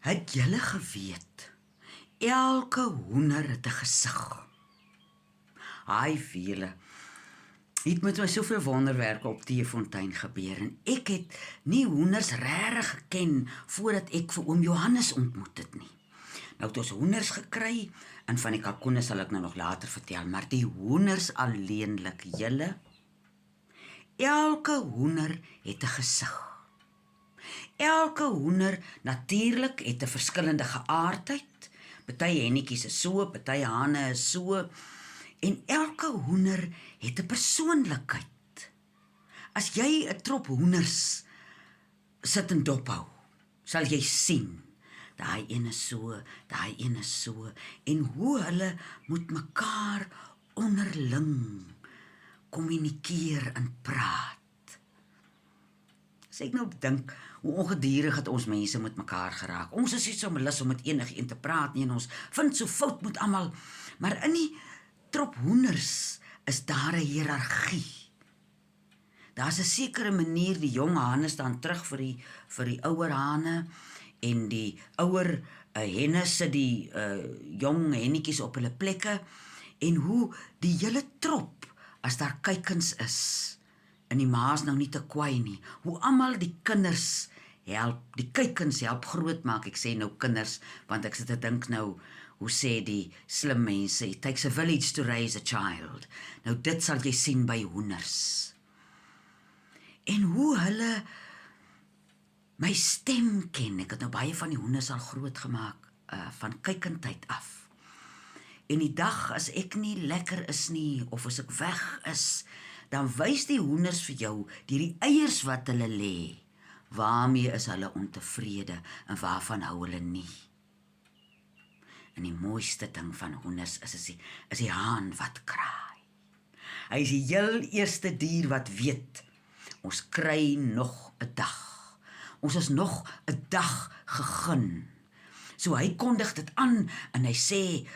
Het julle geweet, elke hoender het 'n gesig. Haai vele, het met my soveel wonderwerke op Teefontein gebeur en ek het nie hoenders regtig geken voordat ek vir oom Johannes ontmoet het nie. Nou het ons hoenders gekry en van die kalkoene sal ek nou nog later vertel, maar die hoenders alleenlik, julle, elke hoender het 'n gesig. Elke hoender natuurlik het 'n verskillende geaardheid. Party hennetjies is so, party hane is so. En elke hoender het 'n persoonlikheid. As jy 'n trop hoenders sit en dophou, sal jy sien, daai een is so, daai een is so, en hoe hulle met mekaar onderling kommunikeer en praat. As ek nou dink, hoe ongedierig het ons mense met mekaar geraak. Ons is nie so lus om met enigiemand te praat nie en ons vind so fout met almal, maar in die trop hoenders is daar 'n hiërargie. Daar's 'n sekere manier, die jong hane staan terug vir die ouer hane en die ouer henne sit die jong hennetjies op hulle plekke en hoe die hele trop, as daar kuikens is, en die ma's nou nie te kwaai nie, hoe almal die kinders help, die kuikens help groot maak. Ek sê nou kinders, want ek sit te dink nou, hoe sê die slim mense, it takes a village to raise a child. Nou dit sal jy sien by hoenders. En hoe hulle my stem ken. Ek het nou baie van die hoenders al groot gemaak, van kykentyd af. En die dag as ek nie lekker is nie, of as ek weg is, dan wys die hoenders vir jou, die eiers wat hulle lê, waarmee is hulle ontevrede en waarvan hou hulle nie. En die mooiste ding van hoenders is die haan wat kraai. Hy is die heel eerste dier wat weet, ons kry nog 'n dag. Ons is nog 'n dag gegun. So hy kondig dit aan en hy sê,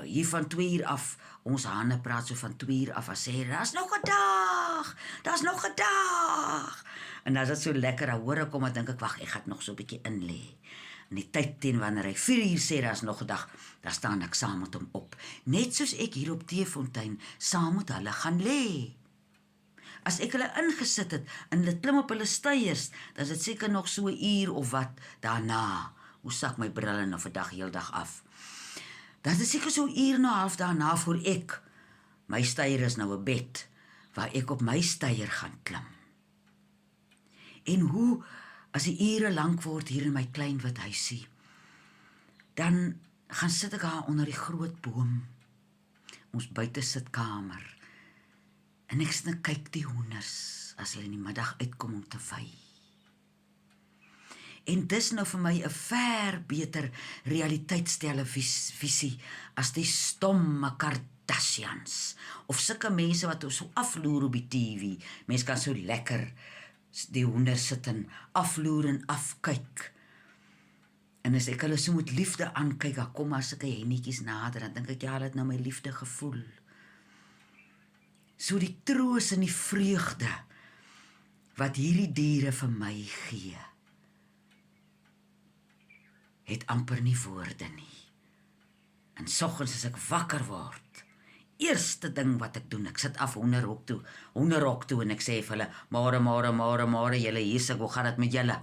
hier van 2 uur af, ons hane praat so van 2 uur af, en sê, daar's nog 'n dag, daar's nog 'n dag. En as dit so lekker, dan hoor ek hom, en dink ek, wag, ek gaan nog so 'n bietjie inlê. En die tyd teen wanneer hy 4 uur sê, daar's nog 'n dag, dan staan ek saam met hom op. Net soos ek hier op Teefontein, saam met hulle gaan lê. As ek hulle ingesit het, en hulle klim op hulle steiers, dan is dit seker nog so 'n uur of wat daarna. Hoe sak my brille nou vir dag heel dag af. Dan is dit seker so 'n uur en 'n half daarna voor ek. My steier is nou 'n bed, waar ek op my steier gaan klim. En hoe, as die ure lank word hier in my klein wit huisie, dan gaan sit ek daar onder die groot boom, ons buite sitkamer, en ek sit en kyk die hoenders, as hulle in die middag uitkom om te vy. En dis nou vir my 'n ver beter realiteitstelevisie as die stomme Kardashians, of sulke mense wat so afloer op die TV. Mense kan so lekker die hoenders sit en afloer en afkyk. En as ek hulle so met liefde aankyk, dan kom maar sulke hennetjies nader, dan dink ek, ja, hulle het nou my liefde gevoel. So die troos en die vreugde wat hierdie diere vir my gee, het amper nie woorde nie. En soggens as ek wakker word, eerste ding wat ek doen, ek sit af hoenderhok toe en ek sê vir hulle, môre, julle hier, ek, hoe gaan dit met julle?